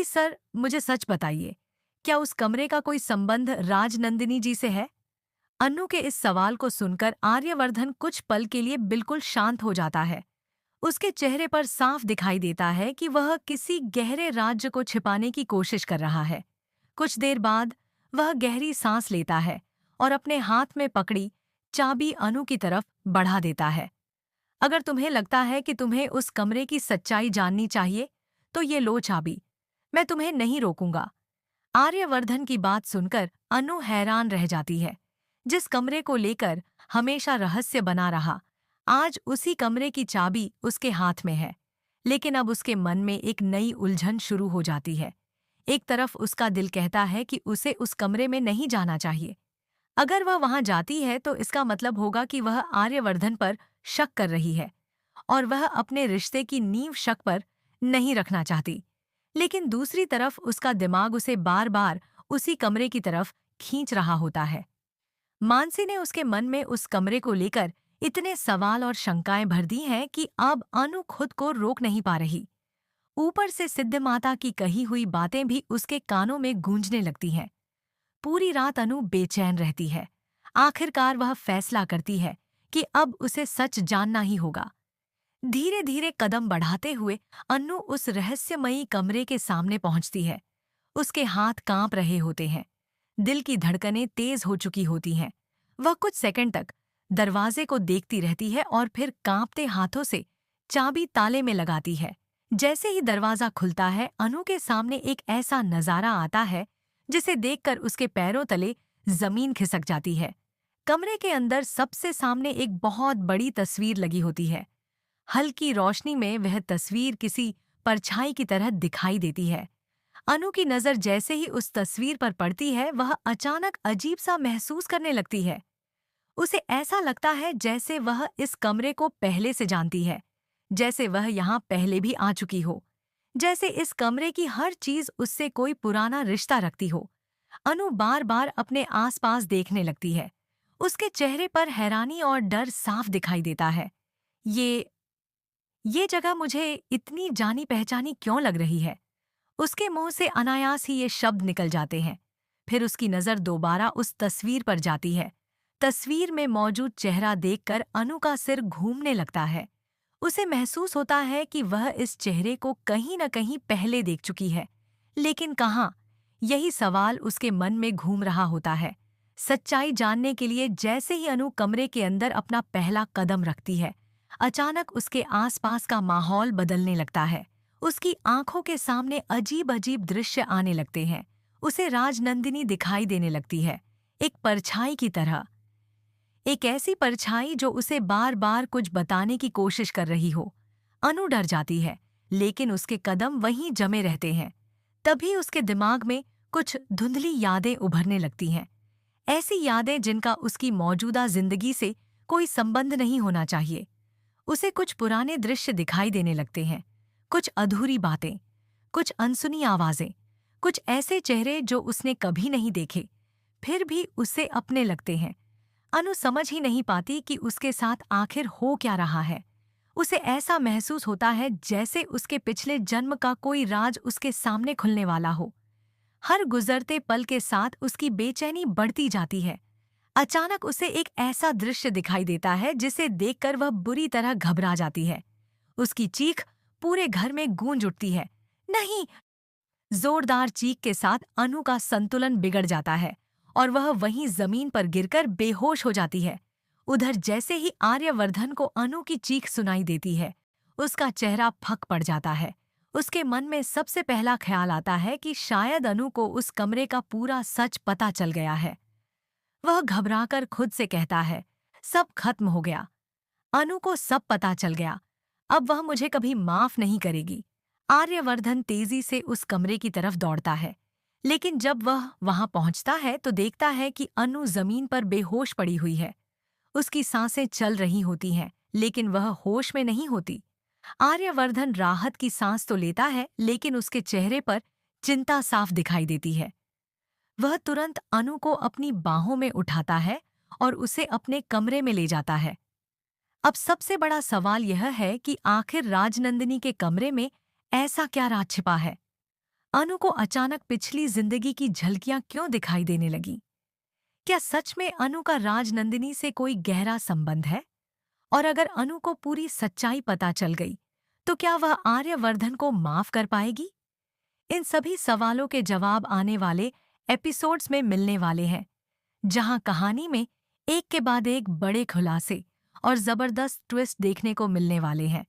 Please sir, मुझे सच बताइए, क्या उस कमरे का कोई संबंध राजनंदिनी जी से है? अन्नू के इस सवाल को सुनकर आर्यवर्धन कुछ पल के लिए बिल्कुल शांत हो जाता है। उसके चेहरे पर साफ दिखाई देता है कि वह किसी गहरे राज्य को छिपाने की कोशिश कर रहा है। कुछ देर बाद वह गहरी सांस लेता है और अपने हाथ में पकड़ी चाबी अनु की तरफ बढ़ा देता है। अगर तुम्हें लगता है कि तुम्हें उस कमरे की सच्चाई जाननी चाहिए, तो ये लो चाबी। मैं तुम्हें नहीं रोकूंगा। आर्यवर्धन की बात सुनकर अनु हैरान रह जाती है। जिस कमरे को लेकर हमेशा रहस्य बना रहा, आज उसी कमरे की चाबी उसके हाथ में है। लेकिन अब उसके मन में एक नई उलझन शुरू हो जाती है। एक तरफ उसका दिल कहता है कि उसे उस कमरे में नहीं जाना चाहिए। अगर वह वहां जाती है तो इसका मतलब होगा कि वह आर्यवर्धन पर शक कर रही है और वह अपने रिश्ते की नींव शक पर नहीं रखना चाहती। लेकिन दूसरी तरफ उसका दिमाग उसे बार बार उसी कमरे की तरफ खींच रहा होता है। मानसी ने उसके मन में उस कमरे को लेकर इतने सवाल और शंकाएं भर दी हैं कि अब अनु खुद को रोक नहीं पा रही। ऊपर से सिद्ध माता की कही हुई बातें भी उसके कानों में गूंजने लगती हैं। पूरी रात अनु बेचैन रहती है। आखिरकार वह फैसला करती है कि अब उसे सच जानना ही होगा। धीरे धीरे कदम बढ़ाते हुए अन्नू उस रहस्यमयी कमरे के सामने पहुंचती है। उसके हाथ कांप रहे होते हैं, दिल की धड़कनें तेज हो चुकी होती हैं। वह कुछ सेकंड तक दरवाजे को देखती रहती है और फिर कांपते हाथों से चाबी ताले में लगाती है। जैसे ही दरवाजा खुलता है, अनु के सामने एक ऐसा नजारा आता है जिसे देखकर उसके पैरों तले जमीन खिसक जाती है। कमरे के अंदर सबसे सामने एक बहुत बड़ी तस्वीर लगी होती है। हल्की रोशनी में वह तस्वीर किसी परछाई की तरह दिखाई देती है। अनु की नजर जैसे ही उस तस्वीर पर पड़ती है, वह अचानक अजीब सा महसूस करने लगती है। उसे ऐसा लगता है जैसे वह इस कमरे को पहले से जानती है, जैसे वह यहाँ पहले भी आ चुकी हो, जैसे इस कमरे की हर चीज उससे कोई पुराना रिश्ता रखती हो। अनु बार बार अपने आसपास देखने लगती है। उसके चेहरे पर हैरानी और डर साफ दिखाई देता है। ये जगह मुझे इतनी जानी पहचानी क्यों लग रही है? उसके मुंह से अनायास ही ये शब्द निकल जाते हैं। फिर उसकी नजर दोबारा उस तस्वीर पर जाती है। तस्वीर में मौजूद चेहरा देखकर अनु का सिर घूमने लगता है। उसे महसूस होता है कि वह इस चेहरे को कहीं न कहीं पहले देख चुकी है, लेकिन कहाँ? यही सवाल उसके मन में घूम रहा होता है। सच्चाई जानने के लिए जैसे ही अनु कमरे के अंदर अपना पहला कदम रखती है, अचानक उसके आसपास का माहौल बदलने लगता है। उसकी आंखों के सामने अजीब अजीब दृश्य आने लगते हैं। उसे राजनंदिनी दिखाई देने लगती है, एक परछाई की तरह। एक ऐसी परछाई जो उसे बार बार कुछ बताने की कोशिश कर रही हो। अनु डर जाती है, लेकिन उसके कदम वहीं जमे रहते हैं। तभी उसके दिमाग में कुछ धुंधली यादें उभरने लगती हैं। ऐसी यादें जिनका उसकी मौजूदा जिंदगी से कोई संबंध नहीं होना चाहिए। उसे कुछ पुराने दृश्य दिखाई देने लगते हैं, कुछ अधूरी बातें, कुछ अनसुनी आवाजें, कुछ ऐसे चेहरे जो उसने कभी नहीं देखे, फिर भी उसे अपने लगते हैं। अनु समझ ही नहीं पाती कि उसके साथ आखिर हो क्या रहा है। उसे ऐसा महसूस होता है जैसे उसके पिछले जन्म का कोई राज उसके सामने खुलने वाला हो। हर गुजरते पल के साथ उसकी बेचैनी बढ़ती जाती है। अचानक उसे एक ऐसा दृश्य दिखाई देता है जिसे देखकर वह बुरी तरह घबरा जाती है। उसकी चीख पूरे घर में गूंज उठती है। नहीं! जोरदार चीख के साथ अनु का संतुलन बिगड़ जाता है और वह वहीं जमीन पर गिरकर बेहोश हो जाती है। उधर जैसे ही आर्यवर्धन को अनु की चीख सुनाई देती है, उसका चेहरा फक पड़ जाता है। उसके मन में सबसे पहला ख्याल आता है कि शायद अनु को उस कमरे का पूरा सच पता चल गया है। वह घबराकर खुद से कहता है, सब खत्म हो गया। अनु को सब पता चल गया। अब वह मुझे कभी माफ नहीं करेगी। आर्यवर्धन तेजी से उस कमरे की तरफ दौड़ता है, लेकिन जब वह वहां पहुंचता है तो देखता है कि अनु जमीन पर बेहोश पड़ी हुई है। उसकी सांसें चल रही होती हैं, लेकिन वह होश में नहीं होती। आर्यवर्धन राहत की सांस तो लेता है, लेकिन उसके चेहरे पर चिंता साफ दिखाई देती है। वह तुरंत अनु को अपनी बाहों में उठाता है और उसे अपने कमरे में ले जाता है। अब सबसे बड़ा सवाल यह है कि आखिर राजनंदिनी के कमरे में ऐसा क्या राज छिपा है? अनु को अचानक पिछली जिंदगी की झलकियां क्यों दिखाई देने लगी? क्या सच में अनु का राजनंदिनी से कोई गहरा संबंध है? और अगर अनु को पूरी सच्चाई पता चल गई, तो क्या वह आर्यवर्धन को माफ कर पाएगी? इन सभी सवालों के जवाब आने वाले एपिसोड्स में मिलने वाले हैं, जहां कहानी में एक के बाद एक बड़े खुलासे और जबरदस्त ट्विस्ट देखने को मिलने वाले हैं।